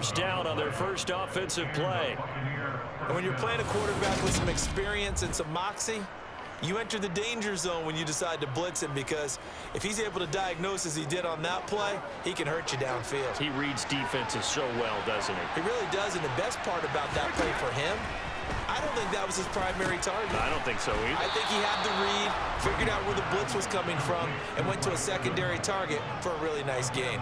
Down on their first offensive play. And when you're playing a quarterback with some experience and some moxie, you enter the danger zone when you decide to blitz him, because if he's able to diagnose as he did on that play, he can hurt you downfield. He reads defenses so well, doesn't he? He really does, and the best part about that play for him, I don't think that was his primary target. I don't think so either. I think he had the read, figured out where the blitz was coming from, and went to a secondary target for a really nice gain.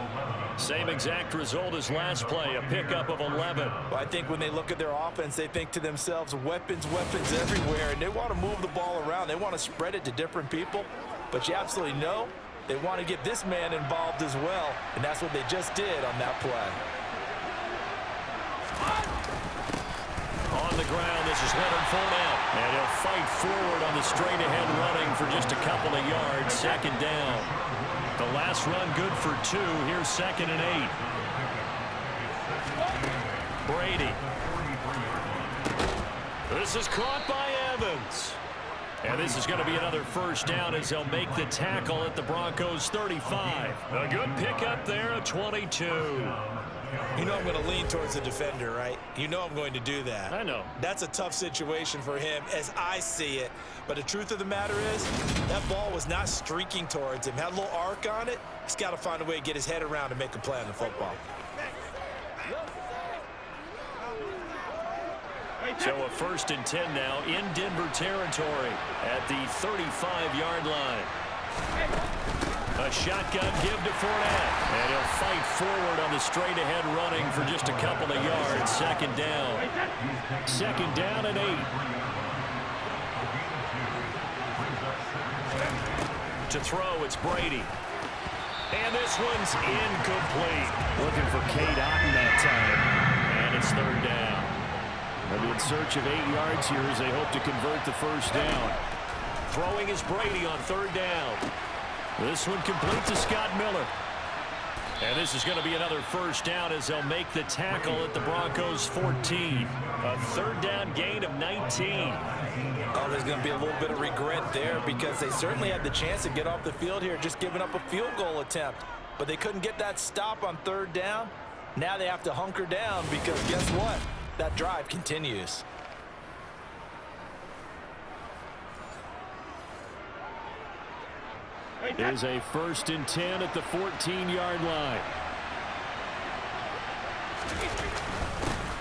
Same exact result as last play, a pickup of 11. Well, I think when they look at their offense, they think to themselves, weapons, weapons everywhere, and they want to move the ball around. They want to spread it to different people, but you absolutely know they want to get this man involved as well, and that's what they just did on that play. On the ground, this is Leonard Fournette, and he'll fight forward on the straight-ahead running for just a couple of yards, second down. The last run good for 2. Here's 2nd and 8. Brady. This is caught by Evans. And this is going to be another first down as they'll make the tackle at the Broncos 35. A good pickup there, a 22. You know I'm going to lean towards the defender, right? You know I'm going to do that. I know. That's a tough situation for him as I see it. But the truth of the matter is, that ball was not streaking towards him. Had a little arc on it. He's got to find a way to get his head around and make a play on the football. So a 1st and 10 now in Denver territory at the 35-yard line. A shotgun give to Fournette, and he'll fight forward on the straight-ahead running for just a couple of yards. Second down. 2nd down and 8. To throw, it's Brady. And this one's incomplete. Looking for Cade Otton that time. And it's 3rd down. They'll be in search of 8 yards here as they hope to convert the first down. Throwing is Brady on 3rd down. This one complete to Scott Miller. And this is going to be another first down as they'll make the tackle at the Broncos 14. A 3rd down gain of 19. Oh, there's going to be a little bit of regret there because they certainly had the chance to get off the field here, just giving up a field goal attempt. But they couldn't get that stop on 3rd down. Now they have to hunker down because guess what? That drive continues. There's a 1st and 10 at the 14-yard line.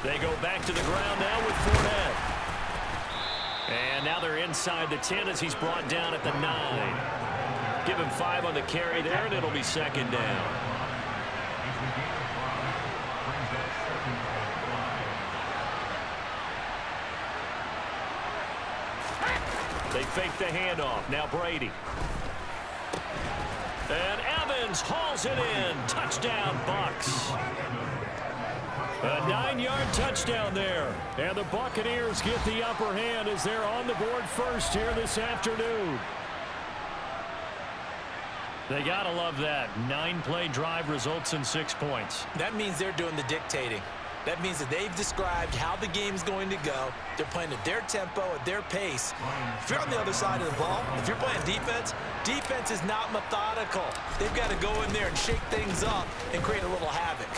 They go back to the ground now with Fournette. And now they're inside the 10 as he's brought down at the 9. Give him 5 on the carry there, and it'll be 2nd down. They fake the handoff. Now Brady. And Evans hauls it in. Touchdown, Bucs. A 9-yard touchdown there. And the Buccaneers get the upper hand as they're on the board first here this afternoon. They got to love that. 9-play drive results in 6 points. That means they're doing the dictating. That means that they've described how the game's going to go. They're playing at their tempo, at their pace. If you're on the other side of the ball, if you're playing defense, defense is not methodical. They've got to go in there and shake things up and create a little havoc.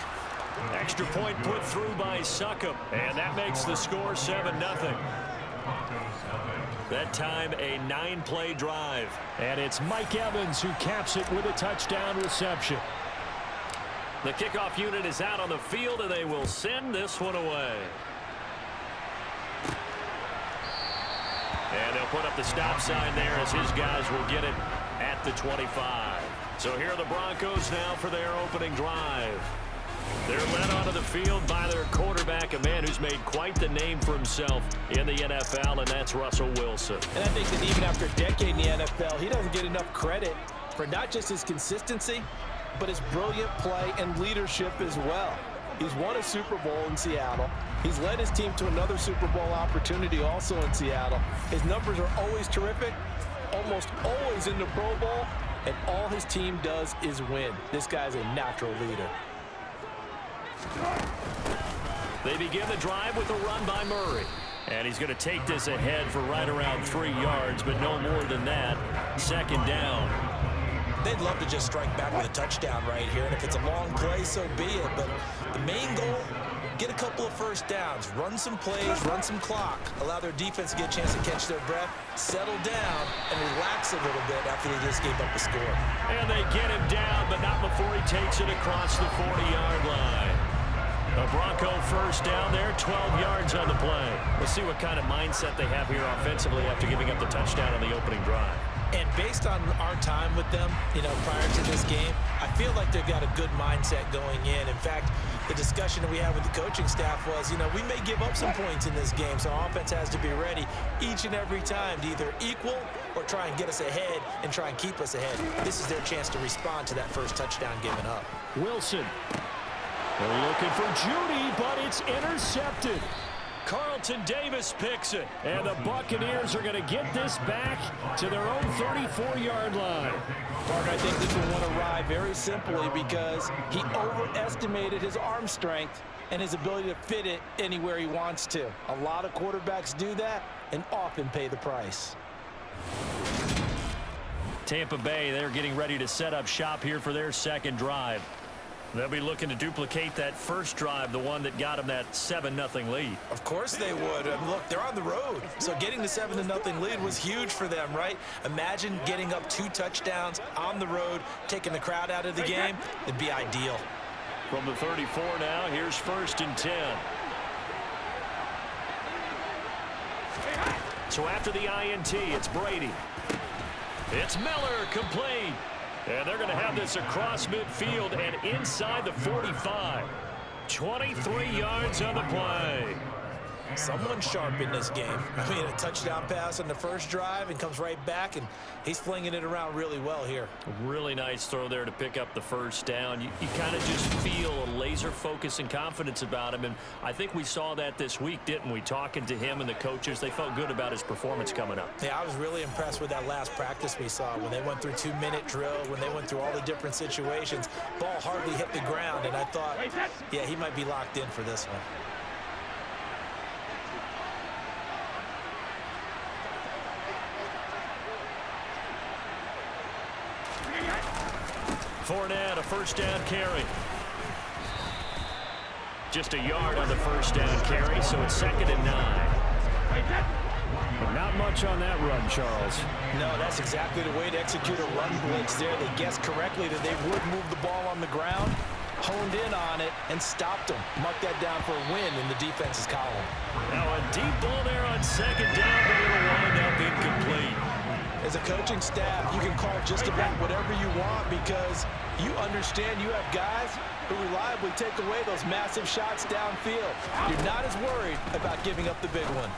Extra point put through by Succop, and that makes the score 7-0. That time, a 9-play drive. And it's Mike Evans who caps it with a touchdown reception. The kickoff unit is out on the field, and they will send this one away. And they'll put up the stop sign there as his guys will get it at the 25. So here are the Broncos now for their opening drive. They're led onto the field by their quarterback, a man who's made quite the name for himself in the NFL, and that's Russell Wilson. And I think that even after a decade in the NFL, he doesn't get enough credit for not just his consistency, but his brilliant play and leadership as well. He's won a Super Bowl in Seattle. He's led his team to another Super Bowl opportunity also in Seattle. His numbers are always terrific, almost always in the Pro Bowl, and all his team does is win. This guy's a natural leader. They begin the drive with a run by Murray. And he's going to take this ahead for right around 3 yards, but no more than that. 2nd down. They'd love to just strike back with a touchdown right here, and if it's a long play, so be it. But the main goal get a couple of first downs, run some plays, run some clock, allow their defense to get a chance to catch their breath, settle down, and relax a little bit after they just gave up a score. And they get him down, but not before he takes it across the 40-yard line. A Bronco first down there, 12 yards on the play. We'll see what kind of mindset they have here offensively after giving up the touchdown on the opening drive. And based on our time with them, prior to this game, I feel like they've got a good mindset going in. In fact, the discussion that we had with the coaching staff was, we may give up some points in this game, so offense has to be ready each and every time to either equal or try and get us ahead and try and keep us ahead. This is their chance to respond to that first touchdown given up. Wilson. They're looking for Judy, but it's intercepted. Carlton Davis picks it, and the Buccaneers are going to get this back to their own 34-yard line. Mark, I think this will want to ride very simply because he overestimated his arm strength and his ability to fit it anywhere he wants to. A lot of quarterbacks do that and often pay the price. Tampa Bay, they're getting ready to set up shop here for their second drive. They'll be looking to duplicate that first drive, the one that got them that 7-0 lead. Of course they would. Look, they're on the road, so getting the 7-0 lead was huge for them, right? Imagine getting up 2 touchdowns on the road, taking the crowd out of the game. It'd be ideal. From the 34 now, here's 1st and 10. So after the INT, it's Brady. It's Miller, complete. And they're going to have this across midfield and inside the 45. 23 yards on the play. Someone sharp in this game. I mean, a touchdown pass on the first drive and comes right back, and he's flinging it around really well here. Really nice throw there to pick up the first down. You kind of just feel a laser focus and confidence about him, and I think we saw that this week, didn't we? Talking to him and the coaches, they felt good about his performance coming up. Yeah, I was really impressed with that last practice we saw when they went through 2-minute drill, when they went through all the different situations. Ball hardly hit the ground, and I thought, yeah, he might be locked in for this one. Fournette, a first down carry. Just a yard on the first down carry, so it's 2nd and 9. But not much on that run, Charles. No, that's exactly the way to execute a run blitz there. They guessed correctly that they would move the ball on the ground, honed in on it, and stopped them. Mark that down for a win in the defense's column. Now a deep ball there on 2nd down, but it'll wind up incomplete. As a coaching staff, you can call just about whatever you want because you understand you have guys who reliably take away those massive shots downfield. You're not as worried about giving up the big one.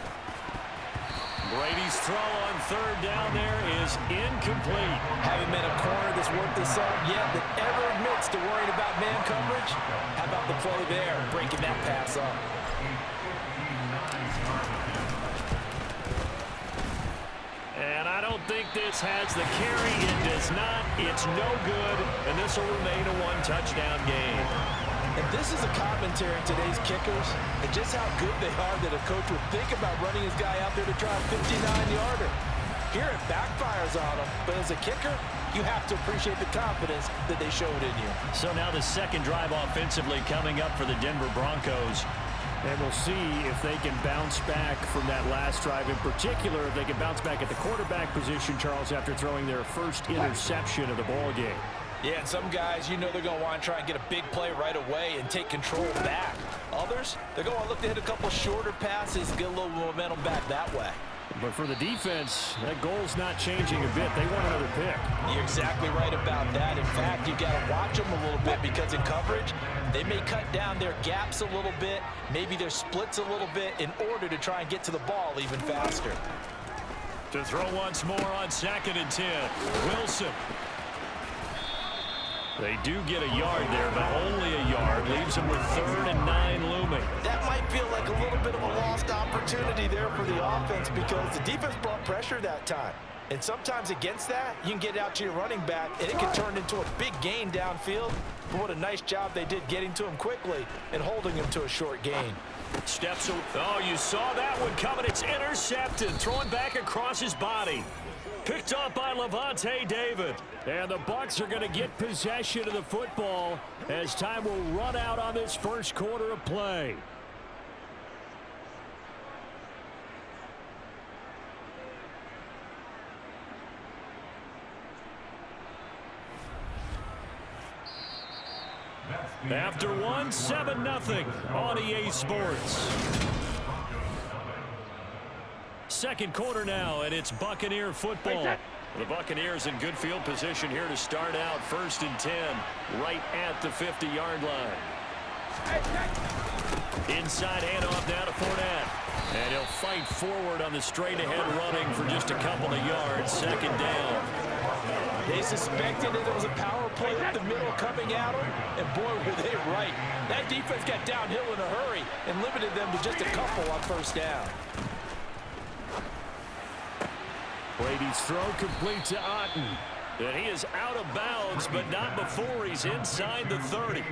Brady's throw on 3rd down there is incomplete. Haven't met a corner that's worth the salt yet that ever admits to worrying about man coverage. How about the play there, breaking that pass up? And I don't think this has the carry. It does not. It's no good. And this will remain a 1-touchdown game. And this is a commentary on today's kickers and just how good they are that a coach would think about running his guy out there to try a 59-yarder. Here it backfires on him, but as a kicker, you have to appreciate the confidence that they showed in you. So now the second drive offensively coming up for the Denver Broncos. And we'll see if they can bounce back from that last drive. In particular, if they can bounce back at the quarterback position, Charles, after throwing their first interception of the ball game. Yeah, and some guys, they're going to want to try and get a big play right away and take control back. Others, they're going to look to hit a couple shorter passes and get a little momentum back that way. But for the defense, that goal's not changing a bit. They want another pick. You're exactly right about that. In fact, you got to watch them a little bit because in coverage, they may cut down their gaps a little bit, maybe their splits a little bit in order to try and get to the ball even faster. To throw once more on 2nd and 10. Wilson. They do get a yard there, but only a yard. Leaves them with 3rd and 9 looming. That might feel like a little bit of a lost opportunity there for the offense because the defense brought pressure that time. And sometimes against that, you can get out to your running back, and it can turn into a big gain downfield. But what a nice job they did getting to him quickly and holding him to a short gain. Steps away. Oh, you saw that one coming. It's intercepted. Throwing back across his body. Picked up by Levante David. And the Bucs are going to get possession of the football as time will run out on this first quarter of play. After one, 7-0 on EA Sports. Second quarter now, and it's Buccaneer football. The Buccaneers in good field position here to start out. 1st and 10, right at the 50-yard line. Inside handoff down to Fournette. And he'll fight forward on the straight-ahead running for just a couple of yards. 2nd down. They suspected that it was a power play up the middle coming at them, and boy, were they right. That defense got downhill in a hurry and limited them to just a couple on 1st down. Brady's throw complete to Otten. And he is out of bounds, but not before he's inside the 30.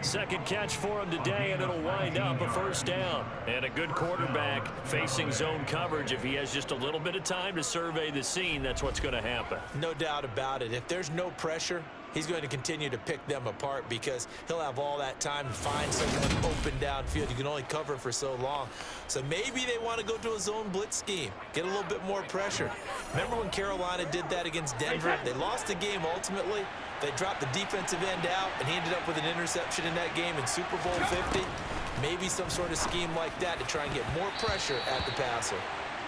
Second catch for him today, and it'll wind up a 1st down. And a good quarterback facing zone coverage. If he has just a little bit of time to survey the scene, that's what's going to happen. No doubt about it. If there's no pressure, he's going to continue to pick them apart because he'll have all that time to find someone open downfield. You can only cover for so long. So maybe they want to go to a zone blitz scheme, get a little bit more pressure. Remember when Carolina did that against Denver? They lost the game ultimately. They dropped the defensive end out, and he ended up with an interception in that game in Super Bowl 50. Maybe some sort of scheme like that to try and get more pressure at the passer.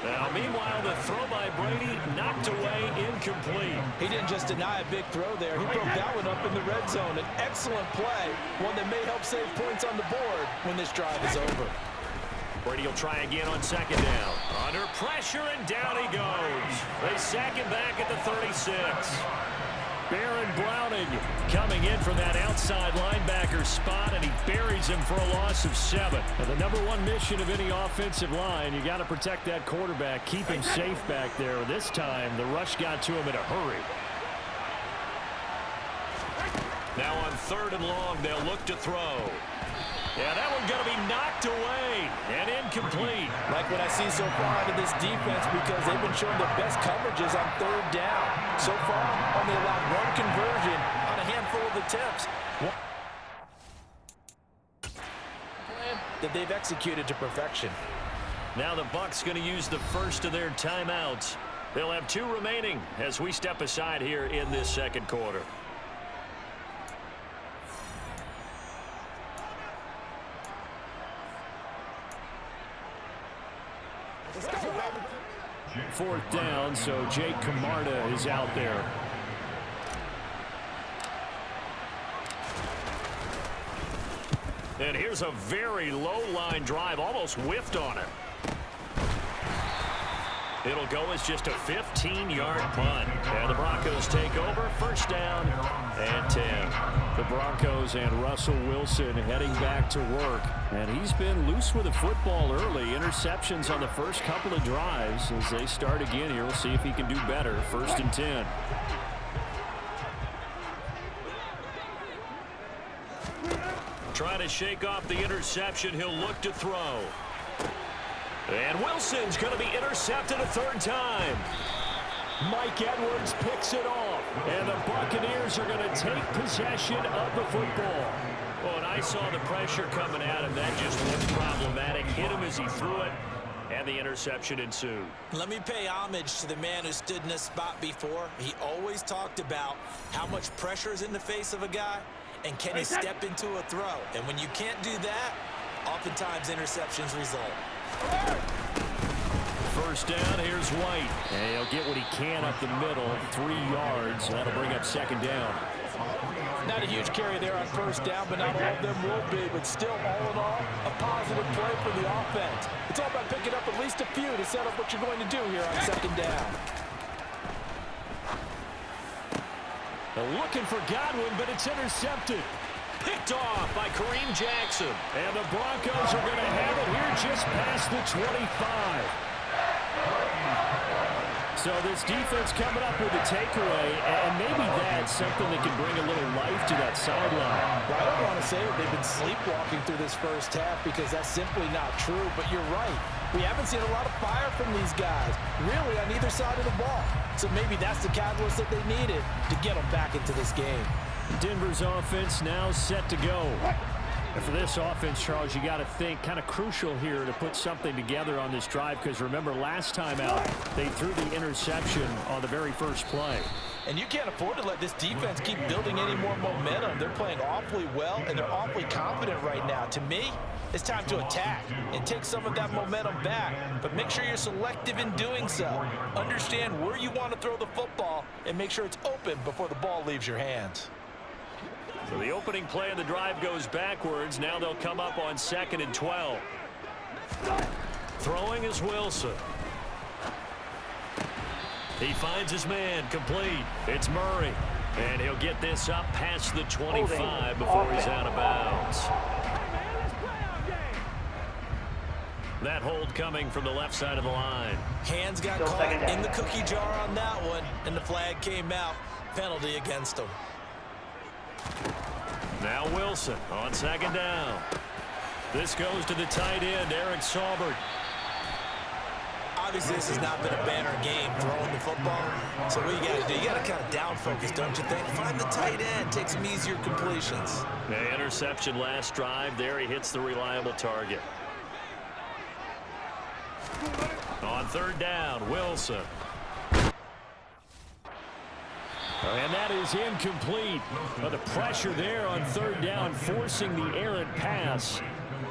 Now, meanwhile, the throw by Brady knocked away, incomplete. He didn't just deny a big throw there. He broke that one up in the red zone. An excellent play, one that may help save points on the board when this drive is over. Brady will try again on 2nd down. Under pressure, and down he goes. They sack him back at the 36. Baron Browning coming in from that outside linebacker spot, and he buries him for a loss of 7. Now, the #1 mission of any offensive line, you got to protect that quarterback, keep him safe back there. This time, the rush got to him in a hurry. Now on 3rd and long, they'll look to throw. Yeah, that one going to be knocked away and incomplete. Like what I see so far out of this defense, because they've been showing the best coverages on 3rd down. So far, only allowed 1 conversion on a handful of attempts. Plan that they've executed to perfection. Now the Bucs going to use the first of their timeouts. They'll have 2 remaining as we step aside here in this second quarter. Fourth down, so Jake Camarda is out there. And here's a very low line drive, almost whiffed on it. It'll go as just a 15-yard punt. And the Broncos take over. 1st down and 10. The Broncos and Russell Wilson heading back to work. And he's been loose with the football early. Interceptions on the first couple of drives. As they start again here, we'll see if he can do better. 1st and 10. Trying to shake off the interception. He'll look to throw. And Wilson's going to be intercepted a 3rd time. Mike Edwards picks it off. And the Buccaneers are going to take possession of the football. Oh, and I saw the pressure coming at him. That just looked problematic. Hit him as he threw it. And the interception ensued. Let me pay homage to the man who stood in this spot before. He always talked about how much pressure is in the face of a guy. And can he step into a throw? And when you can't do that, oftentimes interceptions result. 1st down, here's White. And he'll get what he can up the middle, 3 yards. That'll bring up 2nd down. Not a huge carry there on 1st down, but not all of them will be. But still, all in all, a positive play for the offense. It's all about picking up at least a few to set up what you're going to do here on 2nd down. They're looking for Godwin, but it's intercepted. Picked off by Kareem Jackson. And the Broncos are going to have it here just past the 25. So this defense coming up with a takeaway, and maybe that's something that can bring a little life to that sideline. Well, I don't want to say that they've been sleepwalking through this first half because that's simply not true, but you're right. We haven't seen a lot of fire from these guys, really, on either side of the ball. So maybe that's the catalyst that they needed to get them back into this game. Denver's offense now set to go. And for this offense, Charles, you got to think kind of crucial here to put something together on this drive because remember last time out they threw the interception on the very first play. And you can't afford to let this defense keep building any more momentum. They're playing awfully well and they're awfully confident right now. To me, it's time to attack and take some of that momentum back, but make sure you're selective in doing so. Understand where you want to throw the football and make sure it's open before the ball leaves your hands. So the opening play of the drive goes backwards. Now they'll come up on 2nd and 12. Throwing is Wilson. He finds his man complete. It's Murray. And he'll get this up past the 25 before he's out of bounds. That hold coming from the left side of the line. Hands got caught in the cookie jar on that one, and the flag came out. Penalty against him. Now Wilson on 2nd down. This goes to the tight end, Eric Saubert. Obviously, this has not been a banner game throwing the football. So what you got to do, you got to kind of down focus, don't you think? Find the tight end, take some easier completions. The interception last drive. There he hits the reliable target. On 3rd down, Wilson. And that is incomplete. But the pressure there on 3rd down, forcing the errant pass.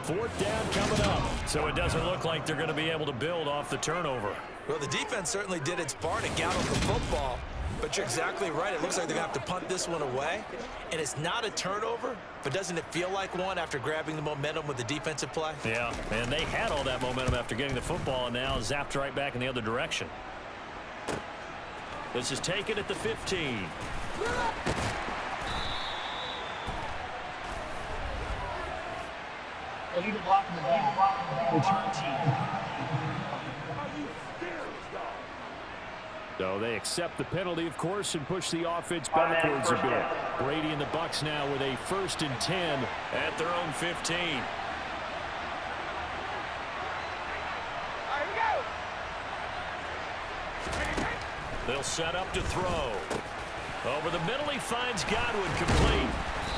4th down coming up. So it doesn't look like they're going to be able to build off the turnover. Well, the defense certainly did its part to gallop the football. But you're exactly right. It looks like they're going to have to punt this one away. And it's not a turnover, but doesn't it feel like one after grabbing the momentum with the defensive play? Yeah, and they had all that momentum after getting the football and now zapped right back in the other direction. This is taken at the 15. Illegal block in the back. Return team. So they accept the penalty, of course, and push the offense backwards a bit. Brady and the Bucs now with a 1st and 10 at their own 15. They'll set up to throw. Over the middle, he finds Godwin complete.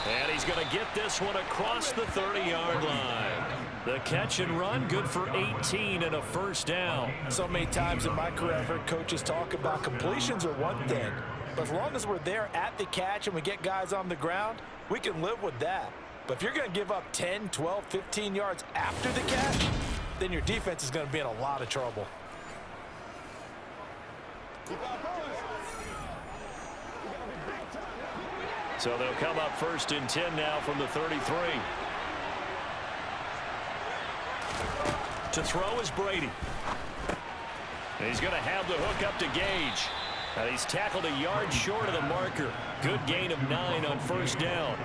And he's going to get this one across the 30-yard line. The catch and run, good for 18 and a 1st down. So many times in my career, I've heard coaches talk about completions are one thing. But as long as we're there at the catch and we get guys on the ground, we can live with that. But if you're going to give up 10, 12, 15 yards after the catch, then your defense is going to be in a lot of trouble. So they'll come up 1st and 10 now from the 33. To throw is Brady. And he's going to have the hook up to Gage. And he's tackled a yard short of the marker. Good gain of 9 on 1st down.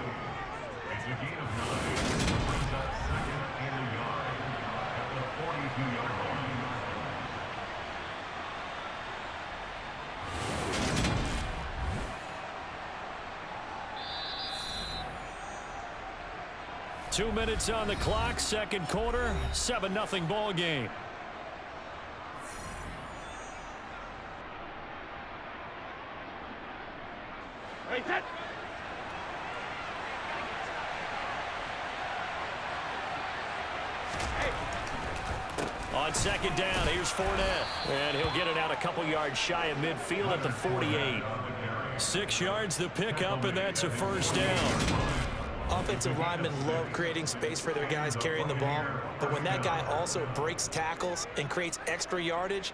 2 minutes on the clock, 2nd quarter, 7-0 ball game. On 2nd down, here's Fournette. And he'll get it out a couple yards shy of midfield at the 48. 6 yards the pickup, and that's a 1st down. Offensive linemen love creating space for their guys carrying the ball, but when that guy also breaks tackles and creates extra yardage,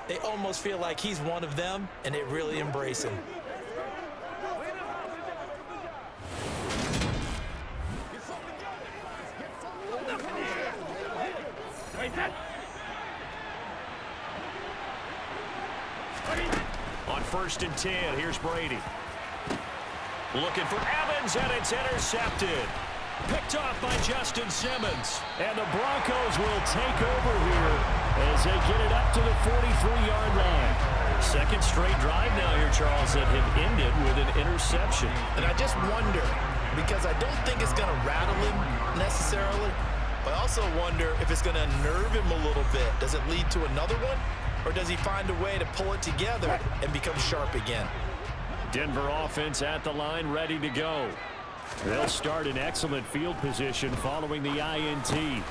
they almost feel like he's one of them, and they really embrace him. On 1st and 10, here's Brady. Looking for Evans, and it's intercepted. Picked off by Justin Simmons. And the Broncos will take over here as they get it up to the 43-yard line. Second straight drive now here, Charles, that have ended with an interception. And I just wonder, because I don't think it's going to rattle him necessarily, but I also wonder if it's going to unnerve him a little bit. Does it lead to another one, or does he find a way to pull it together and become sharp again? Denver offense at the line, ready to go. They'll start in excellent field position following the INT.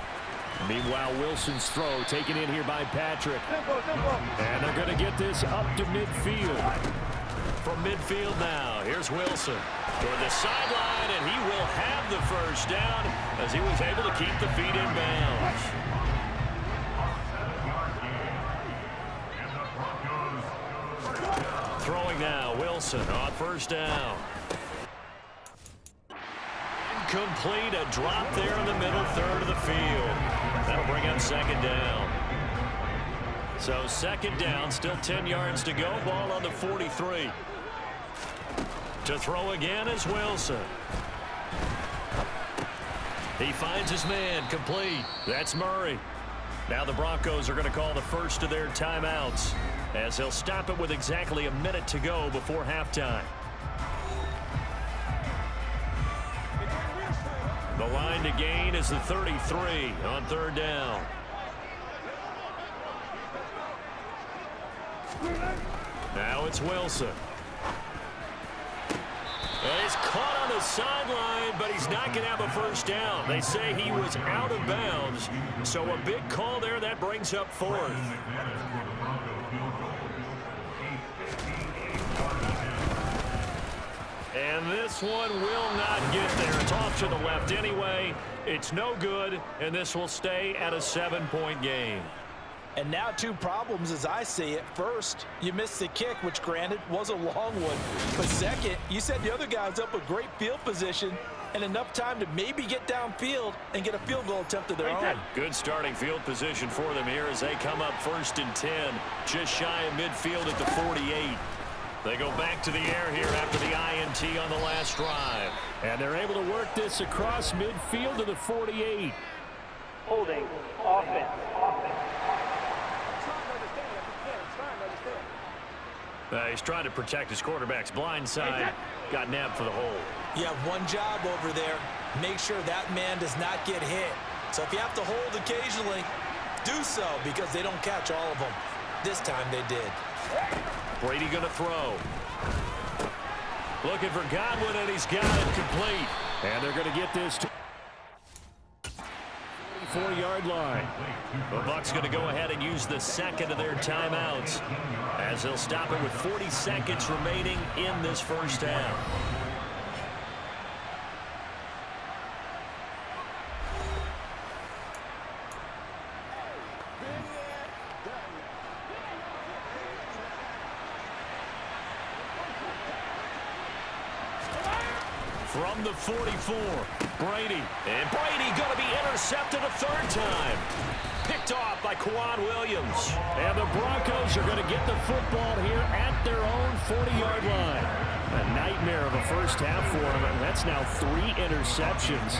Meanwhile, Wilson's throw taken in here by Patrick. And they're going to get this up to midfield. From midfield now, here's Wilson toward the sideline, and he will have the first down as he was able to keep the feet in bounds. Throwing now, Wilson on first down. Incomplete, a drop there in the middle third of the field. That'll bring up second down. So second down, still 10 yards to go. Ball on the 43. To throw again is Wilson. He finds his man, complete. That's Murray. Now the Broncos are going to call the first of their timeouts, as they'll stop it with exactly a minute to go before halftime. The line to gain is the 33 on third down. Now it's Wilson. He's caught on the sideline, but he's not going to have a first down. They say he was out of bounds, so a big call there. That brings up fourth. And this one will not get there. It's off to the left anyway. It's no good, and this will stay at a 7-point game. And now two problems as I see it. First, you missed the kick, which granted was a long one. But second, you set the other guys up with great field position and enough time to maybe get downfield and get a field goal attempt of their own. Good starting field position for them here as they come up 1st and 10, just shy of midfield at the 48. They go back to the air here after the INT on the last drive. And they're able to work this across midfield to the 48. Holding. Offense. He's trying to protect his quarterback's blind side. Got nabbed for the hole. You have one job over there. Make sure that man does not get hit. So if you have to hold occasionally, do so, because they don't catch all of them. This time they did. Brady going to throw. Looking for Godwin, and he's got it complete. And they're going to get this to 4-yard line. The Bucs going to go ahead and use the second of their timeouts, as they'll stop it with 40 seconds remaining in this first half. From the 44, Brady. And Brady going to be intercepted a third time. Picked off by Quan Williams. And the Broncos are going to get the football here at their own 40-yard line. A nightmare of a first half for him, and that's now 3 interceptions.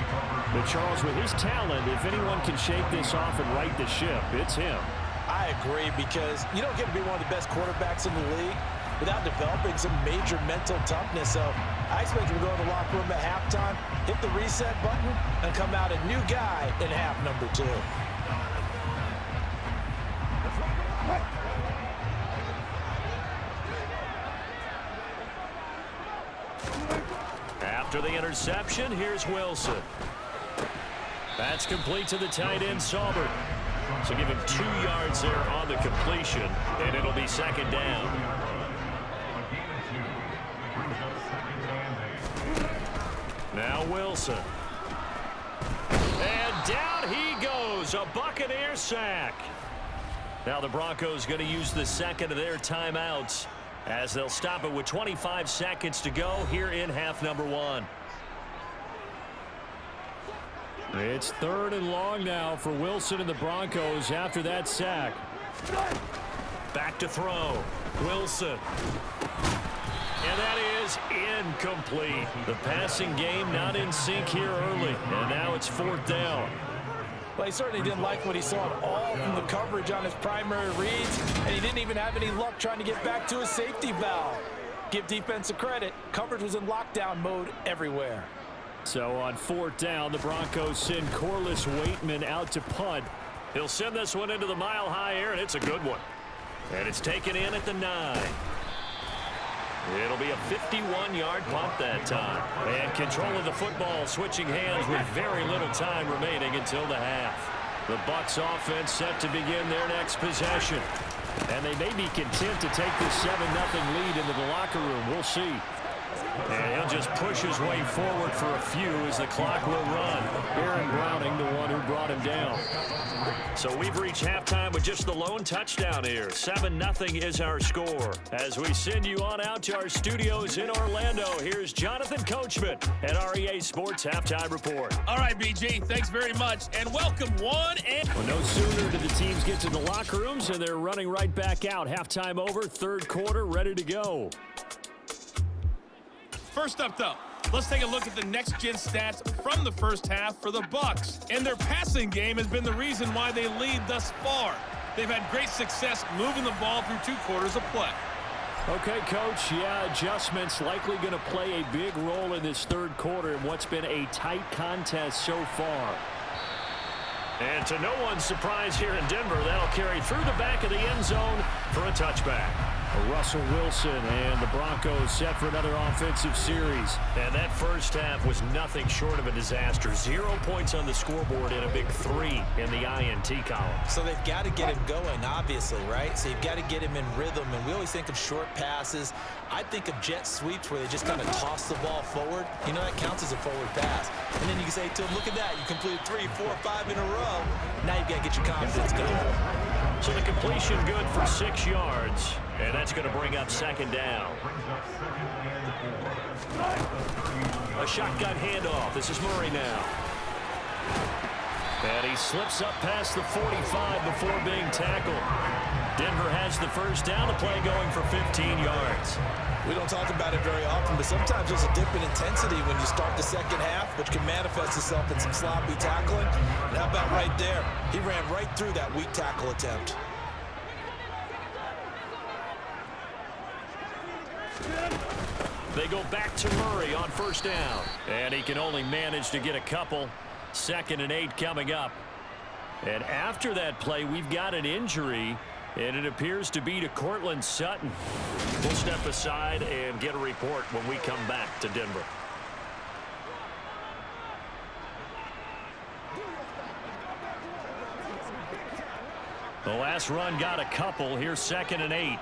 But Charles, with his talent, if anyone can shake this off and right the ship, it's him. I agree, because you don't get to be one of the best quarterbacks in the league without developing some major mental toughness. So I expect him to go to the locker room at halftime, hit the reset button, and come out a new guy in half number 2. After the interception, here's Wilson. That's complete to the tight end, Saubert. So give him 2 yards there on the completion, and it'll be second down. Now Wilson. And down he goes. A Buccaneer sack. Now the Broncos going to use the second of their timeouts, as they'll stop it with 25 seconds to go here in half number 1. It's 3rd and long now for Wilson and the Broncos after that sack. Back to throw. Wilson. And that is incomplete. The passing game not in sync here early. And now it's 4th down. Well, he certainly didn't like what he saw at all from the coverage on his primary reads, and he didn't even have any luck trying to get back to his safety valve. Give defense a credit. Coverage was in lockdown mode everywhere. So on 4th down, the Broncos send Corliss Waitman out to punt. He'll send this one into the mile-high air, and it's a good one. And it's taken in at the 9. It'll be a 51-yard punt that time. And control of the football switching hands with very little time remaining until the half. The Bucs offense set to begin their next possession. And they may be content to take this 7-0 lead into the locker room. We'll see. And he'll just push his way forward for a few as the clock will run. Baron Browning, the one who brought him down. So we've reached halftime with just the lone touchdown here. 7-0 is our score. As we send you on out to our studios in Orlando, here's Jonathan Coachman at REA Sports Halftime Report. All right, BG, thanks very much, and welcome one and... Well, no sooner do the teams get to the locker rooms, and they're running right back out. Halftime over, 3rd quarter, ready to go. First up, though, let's take a look at the next-gen stats from the first half for the Bucs. And their passing game has been the reason why they lead thus far. They've had great success moving the ball through 2 quarters of play. Okay, Coach, yeah, adjustments likely going to play a big role in this 3rd quarter in what's been a tight contest so far. And to no one's surprise here in Denver, that'll carry through the back of the end zone for a touchback. Russell Wilson and the Broncos set for another offensive series. And that first half was nothing short of a disaster. 0 points on the scoreboard and a big 3 in the INT column. So they've got to get him going, obviously, right? So you've got to get him in rhythm. And we always think of short passes. I think of jet sweeps where they just kind of toss the ball forward. You know, that counts as a forward pass. And then you can say to him, look at that. You completed 3, 4, 5 in a row. Now you've got to get your confidence going. So the completion good for 6 yards. And that's going to bring up 2nd down. A shotgun handoff. This is Murray now. And he slips up past the 45 before being tackled. Denver has the first down. The play going for 15 yards. We don't talk about it very often, but sometimes there's a dip in intensity when you start the second half, which can manifest itself in some sloppy tackling. And how about right there? He ran right through that weak tackle attempt. They go back to Murray on 1st down. And he can only manage to get a couple. 2nd and 8 coming up. And after that play, we've got an injury, and it appears to be to Cortland Sutton. We'll step aside and get a report when we come back to Denver. The last run got a couple. Here's 2nd and 8.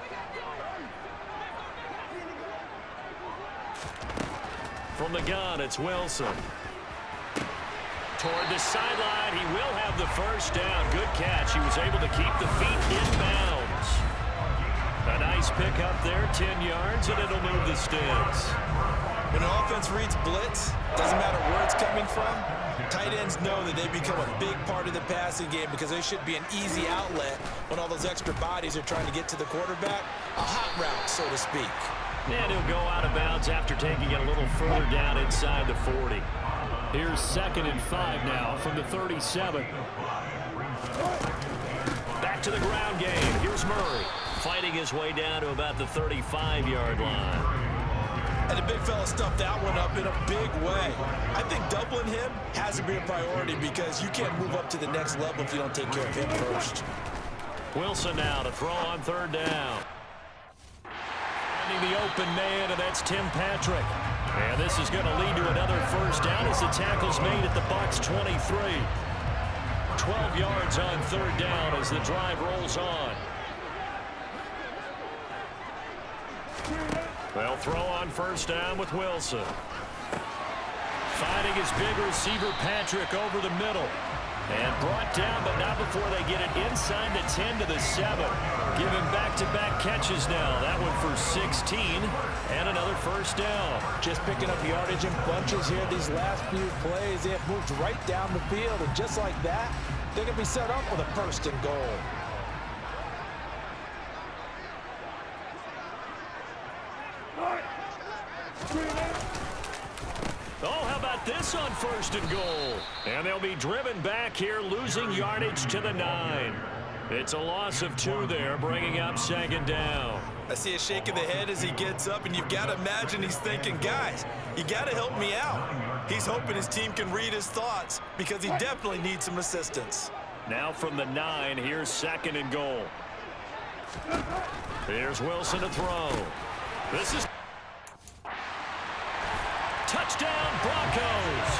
From the gun, it's Wilson. Toward the sideline, he will have the first down. Good catch. He was able to keep the feet in bounds. A nice pickup there, 10 yards, and it'll move the sticks. When an offense reads blitz, doesn't matter where it's coming from, tight ends know that they become a big part of the passing game because they should be an easy outlet when all those extra bodies are trying to get to the quarterback. A hot route, so to speak. And he'll go out of bounds after taking it a little further down inside the 40. Here's 2nd and 5 now from the 37. Back to the ground game. Here's Murray fighting his way down to about the 35-yard line. And the big fella stuffed that one up in a big way. I think doubling him has to be a priority because you can't move up to the next level if you don't take care of him first. Wilson now to throw on 3rd down. The open man, and that's Tim Patrick. And this is going to lead to another first down as the tackle's made at the Bucs 23. 12 yards on 3rd down as the drive rolls on. They'll throw on 1st down with Wilson. Finding his big receiver Patrick over the middle. And brought down, but not before they get it inside the 10 to the 7. Giving back-to-back catches now. That one for 16 and another first down. Just picking up yardage in bunches here these last few plays. They have moved right down the field, and just like that, they can be set up with a 1st and goal. Oh, how about this on first and goal. And they'll be driven back here, losing yardage to the 9. It's a loss of 2 there, bringing up second down. I see a shake of the head as he gets up, and you've got to imagine he's thinking, guys, you got to help me out. He's hoping his team can read his thoughts because he definitely needs some assistance. Now from the 9, here's second and goal. Here's Wilson to throw. This is touchdown Broncos.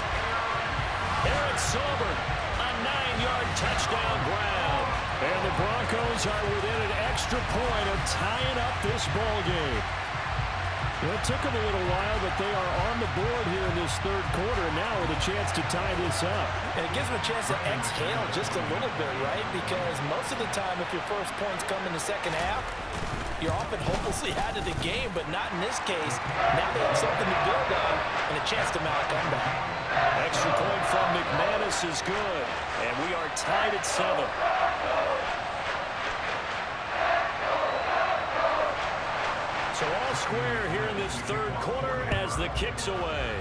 Eric Sauber, a 9-yard touchdown grab. And the Broncos are within an extra point of tying up this ball game. Well, it took them a little while, but they are on the board here in this third quarter now with a chance to tie this up. And it gives them a chance to exhale just a little bit, right? Because most of the time, if your first points come in the second half, you're often hopelessly out of the game, but not in this case. Now they have something to build on and a chance to mount a comeback. Extra point from McManus is good, and we are tied at 7. So all square here in this third quarter as the kick's away.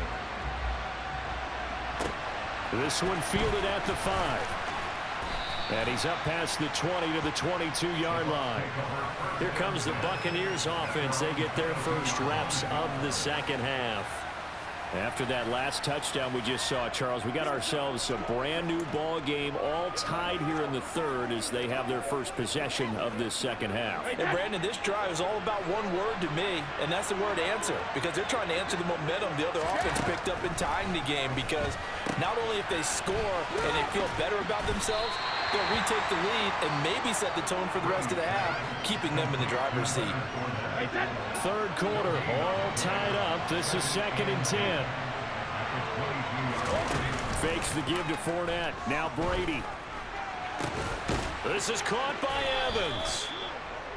This one fielded at the 5. And he's up past the 20 to the 22-yard line. Here comes the Buccaneers offense. They get their first reps of the second half. After that last touchdown we just saw, Charles, we got ourselves a brand new ball game, all tied here in the third as they have their first possession of this second half. And Brandon, this drive is all about one word to me, and that's the word answer, because they're trying to answer the momentum the other offense picked up in tying the game, because not only if they score and they feel better about themselves, they'll retake the lead and maybe set the tone for the rest of the half, keeping them in the driver's seat. Third quarter, all tied up. This is second and 10. Fakes the give to Fournette. Now Brady. This is caught by Evans.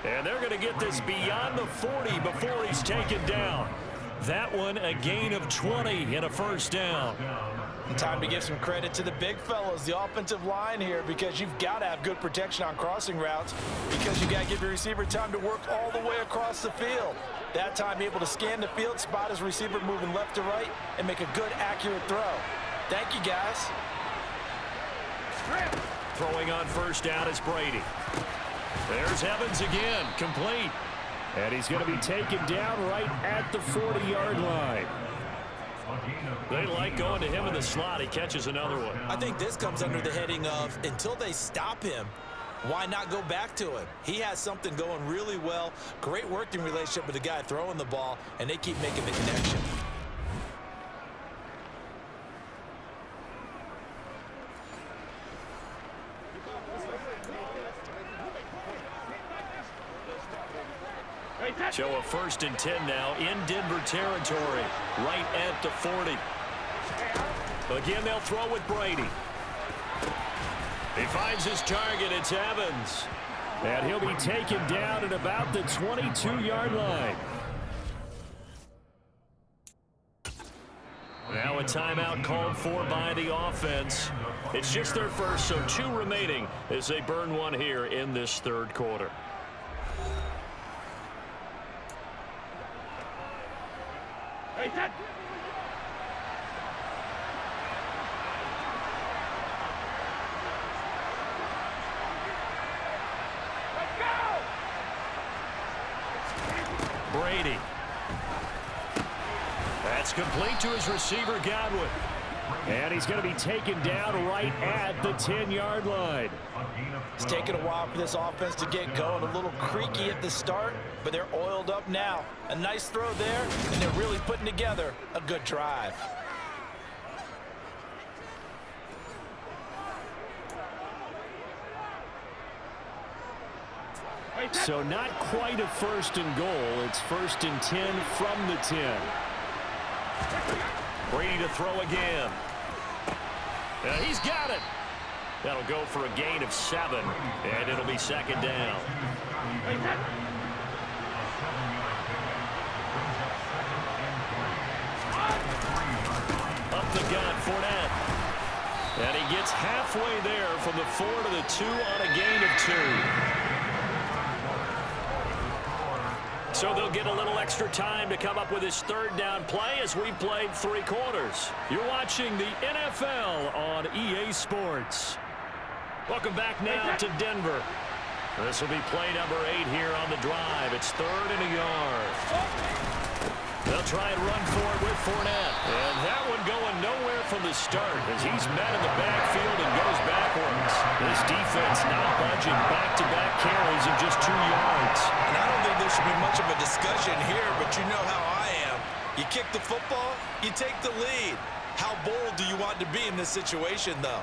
And they're going to get this beyond the 40 before he's taken down. That one a gain of 20 and a first down. And time to give some credit to the big fellas, the offensive line here, because you've got to have good protection on crossing routes, because you got to give your receiver time to work all the way across the field. That time able to scan the field, spot his receiver moving left to right, and make a good, accurate throw. Thank you, guys. Throwing on first down is Brady. There's Evans again, complete. And he's going to be taken down right at the 40-yard line. They like going to him in the slot. He catches another one. I think this comes under the heading of, until they stop him, why not go back to him? He has something going really well. Great working relationship with the guy throwing the ball, and they keep making the connection. Show a first and 10 now in Denver territory, right at the 40. Again, they'll throw with Brady. He finds his target. It's Evans. And he'll be taken down at about the 22-yard line. Now a timeout called for by the offense. It's just their first, so 2 remaining as they burn one here in this third quarter. Brady. That's complete to his receiver, Godwin. And he's going to be taken down right at the 10-yard line. It's taken a while for this offense to get going. A little creaky at the start, but they're oiled up now. A nice throw there, and they're really putting together a good drive. So not quite a first and goal. It's first and 10 from the 10. Brady to throw again. He's got it. That'll go for a gain of 7, and it'll be second down. Up the gut, Fournette. And he gets halfway there from the 4 to the 2 on a gain of 2. So they'll get a little extra time to come up with his third down play as we played 3 quarters. You're watching the NFL on EA Sports. Welcome back now to Denver. This will be play number 8 here on the drive. It's 3rd and a yard. They'll try and run for it with Fournette. And that one going nowhere from the start as he's met in the backfield and goes backwards. This defense not budging, back-to-back carries of just 2 yards. And I don't think there should be much of a discussion here, but you know how I am. You kick the football, you take the lead. How bold do you want to be in this situation, though?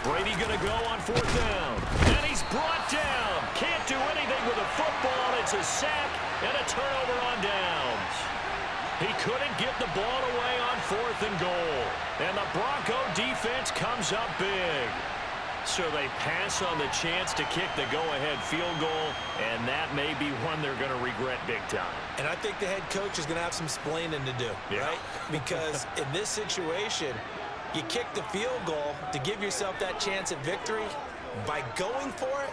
Brady going to go on 4th down. And he's brought down. Can't do anything with a football. It's a sack and a turnover on downs. He couldn't get the ball away on 4th and goal. And the Bronco defense comes up big. So they pass on the chance to kick the go-ahead field goal, and that may be one they're going to regret big time. And I think the head coach is going to have some splaining to do, right? Because in this situation, you kick the field goal to give yourself that chance at victory. By going for it,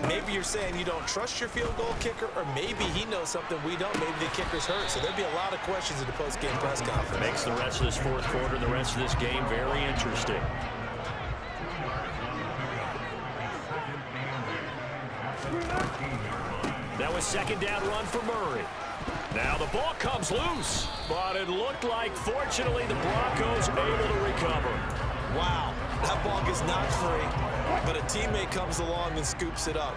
maybe you're saying you don't trust your field goal kicker, or maybe he knows something we don't. Maybe the kicker's hurt. So there'll be a lot of questions in the post-game press conference. Makes the rest of this 4th quarter, the rest of this game very interesting. That was 2nd down run for Murray. Now the ball comes loose, but it looked like, fortunately, the Broncos able to recover. Wow, that ball gets knocked free, but a teammate comes along and scoops it up.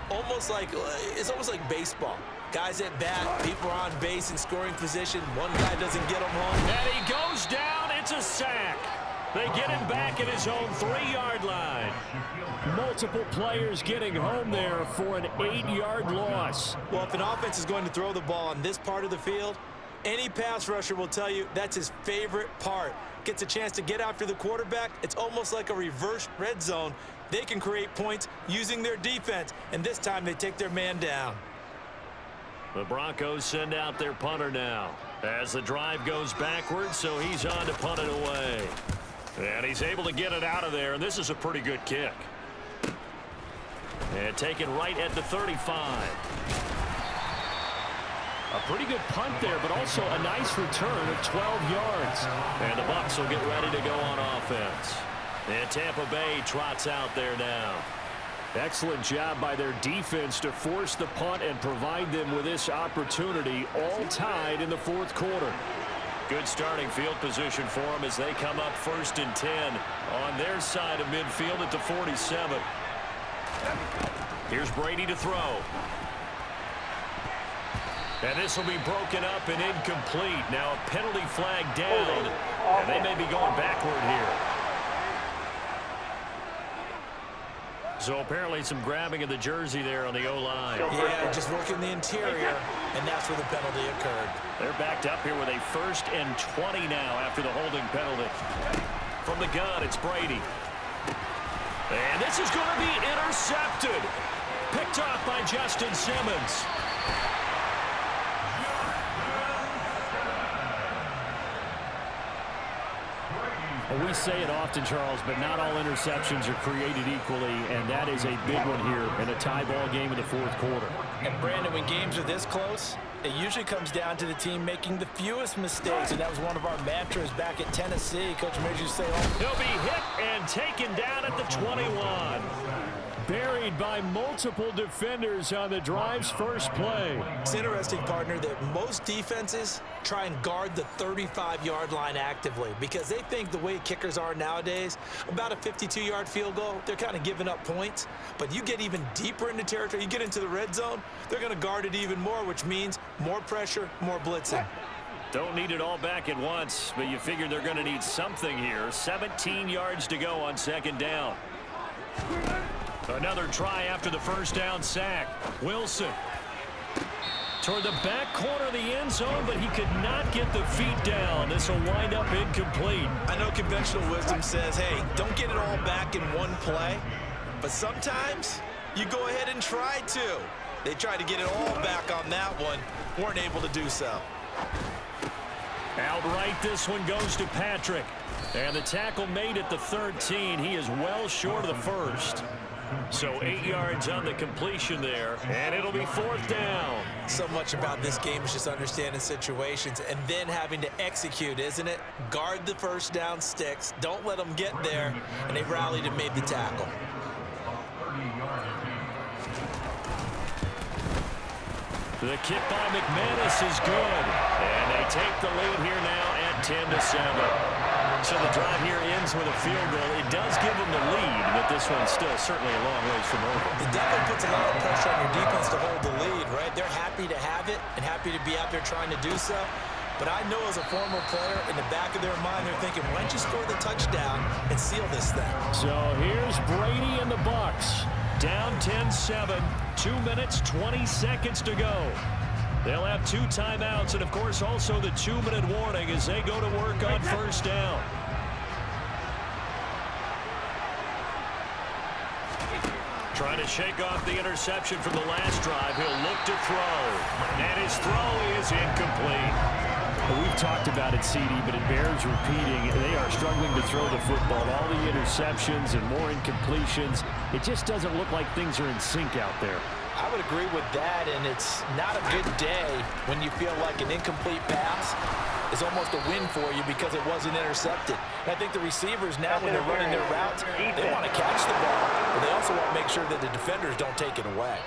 It's almost like baseball. Guys at bat, people are on base in scoring position. One guy doesn't get him home. And he goes down. It's a sack. They get him back at his own 3-yard line. Multiple players getting home there for an 8-yard loss. Well, if an offense is going to throw the ball on this part of the field, any pass rusher will tell you that's his favorite part. Gets a chance to get after the quarterback. It's almost like a reverse red zone. They can create points using their defense, and this time they take their man down. The Broncos send out their punter now as the drive goes backwards, so he's on to punt it away. And he's able to get it out of there, and this is a pretty good kick. And taken right at the 35. A pretty good punt there, but also a nice return of 12 yards. And the Bucs will get ready to go on offense. And Tampa Bay trots out there now. Excellent job by their defense to force the punt and provide them with this opportunity, all tied in the 4th quarter. Good starting field position for them as they come up 1st and 10 on their side of midfield at the 47. Here's Brady to throw. And this will be broken up and incomplete. Now a penalty flag down, and they may be going backward here. So apparently some grabbing of the jersey there on the O-line. Yeah, just working the interior, and that's where the penalty occurred. They're backed up here with a 1st and 20 now after the holding penalty. From the gun, it's Brady. And this is going to be intercepted. Picked off by Justin Simmons. Well, we say it often, Charles, but not all interceptions are created equally, and that is a big one here in a tie ball game in the 4th quarter. And, Brandon, when games are this close, it usually comes down to the team making the fewest mistakes, and that was one of our mantras back at Tennessee. Coach Major used to say, he'll be hit and taken down at the 21. Buried by multiple defenders on the drive's first play. It's interesting, partner, that most defenses try and guard the 35-yard line actively because they think the way kickers are nowadays, about a 52-yard field goal, they're kind of giving up points. But you get even deeper into territory, you get into the red zone, they're going to guard it even more, which means more pressure, more blitzing. Don't need it all back at once, but you figure they're going to need something here. 17 yards to go on 2nd down. Another try after the 1st down sack. Wilson toward the back corner of the end zone, but he could not get the feet down. This this will wind up incomplete. I know conventional wisdom says, hey, don't get it all back in one play, but sometimes you go ahead and try to. They tried to get it all back on that one, weren't able to do so. Outright, this one goes to Patrick. And the tackle made at the 13. He is well short of the first. So 8 yards on the completion there, and it'll be 4th down. So much about this game is just understanding situations and then having to execute, isn't it? Guard the first down sticks. Don't let them get there, and they rallied and made the tackle. The kick by McManus is good, and they take the lead here now at 10-7. So the drive here ends with a field goal. It does give them the lead, but this one's still certainly a long ways from over. It definitely puts a lot of pressure on your defense to hold the lead, right? They're happy to have it and happy to be out there trying to do so. But I know as a former player, in the back of their mind, they're thinking, why don't you score the touchdown and seal this thing? So here's Brady and the Bucs. Down 10-7, 2 minutes, 20 seconds to go. They'll have 2 timeouts and, of course, also the 2-minute warning as they go to work on first down. Trying to shake off the interception from the last drive. He'll look to throw. And his throw is incomplete. Well, we've talked about it, CD, but it bears repeating. They are struggling to throw the football. All the interceptions and more incompletions. It just doesn't look like things are in sync out there. I would agree with that, and it's not a good day when you feel like an incomplete pass is almost a win for you because it wasn't intercepted. And I think the receivers now, when they're running their routes, they want to catch the ball, but they also want to make sure that the defenders don't take it away.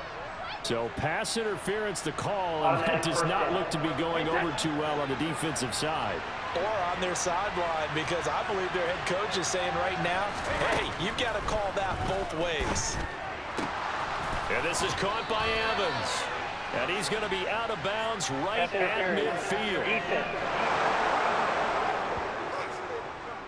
So pass interference the call, and that does not look to be going over too well on the defensive side. Or on their sideline, because I believe their head coach is saying right now, hey, you've got to call that both ways. And this is caught by Evans. And he's going to be out of bounds right at midfield.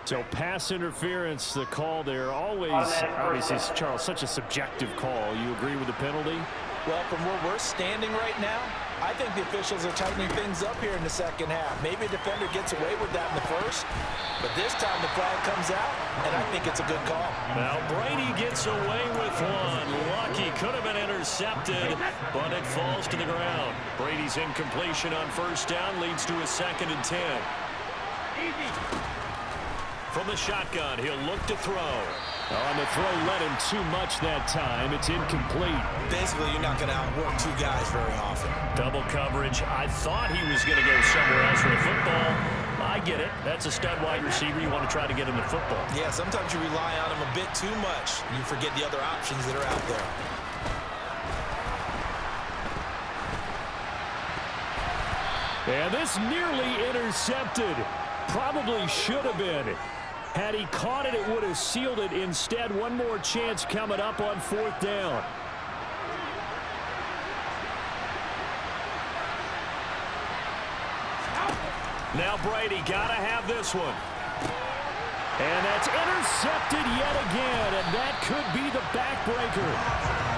So pass interference, the call there. Always, obviously, Charles, such a subjective call. You agree with the penalty? Well, from where we're standing right now, I think the officials are tightening things up here in the second half. Maybe a defender gets away with that in the first, but this time the flag comes out, and I think it's a good call. Now Brady gets away with one. Lucky, could have been intercepted, but it falls to the ground. Brady's incompletion on first down leads to a 2nd and 10. From the shotgun, he'll look to throw. And the throw led him too much that time. It's incomplete. Basically, you're not going to outwork 2 guys very often. Double coverage. I thought he was going to go somewhere else with the football. I get it. That's a stud wide receiver. You want to try to get him the football. Yeah, sometimes you rely on him a bit too much. You forget the other options that are out there. And this nearly intercepted. Probably should have been. Had he caught it, it would have sealed it. Instead, one more chance coming up on 4th down. Now Brady got to have this one. And that's intercepted yet again, and that could be the backbreaker.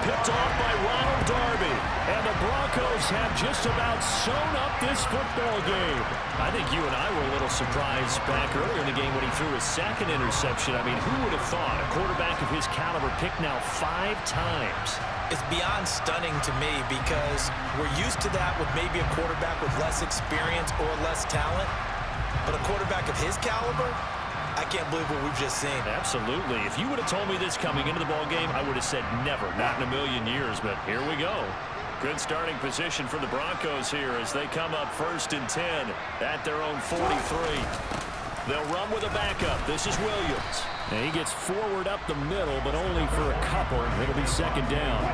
Picked off by Ronald Darby, and the Broncos have just about sewn up this football game. I think you and I were a little surprised back earlier in the game when he threw his 2nd interception. I mean, who would have thought a quarterback of his caliber picked now 5 times? It's beyond stunning to me because we're used to that with maybe a quarterback with less experience or less talent. But a quarterback of his caliber, I can't believe what we've just seen. Absolutely. If you would have told me this coming into the ball game, I would have said never, not in a million years. But here we go. Good starting position for the Broncos here as they come up 1st and 10 at their own 43. They'll run with a backup. This is Williams. And he gets forward up the middle, but only for a couple. It'll be 2nd down.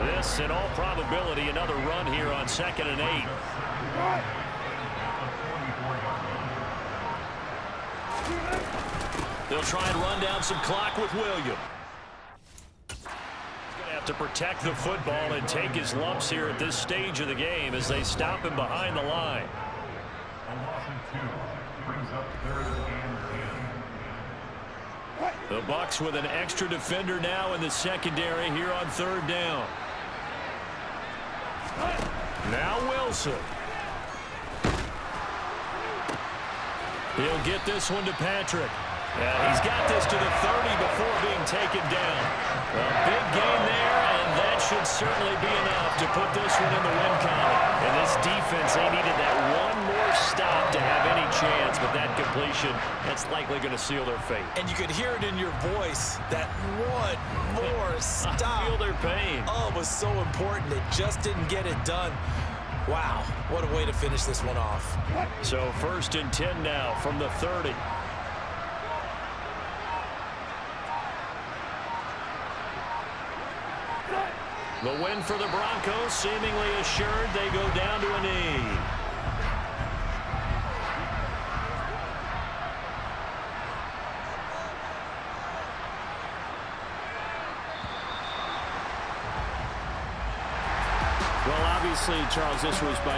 This, in all probability, another run here on 2nd and 8. They'll try and run down some clock with Williams. He's going to have to protect the football and take his lumps here at this stage of the game as they stop him behind the line. The Bucs with an extra defender now in the secondary here on 3rd down. Now Wilson. He'll get this one to Patrick. He's got this to the 30 before being taken down. A big gain there, and that should certainly be enough to put this one in the win column. And this defense, they needed that one more stop to have any chance, but that completion, that's likely going to seal their fate. And you could hear it in your voice, that one more stop. I feel their pain. Oh, it was so important. It just didn't get it done. Wow, what a way to finish this one off. So 1st and 10 now from the 30. The win for the Broncos, seemingly assured. They go down to a knee. Well, obviously, Charles, this was by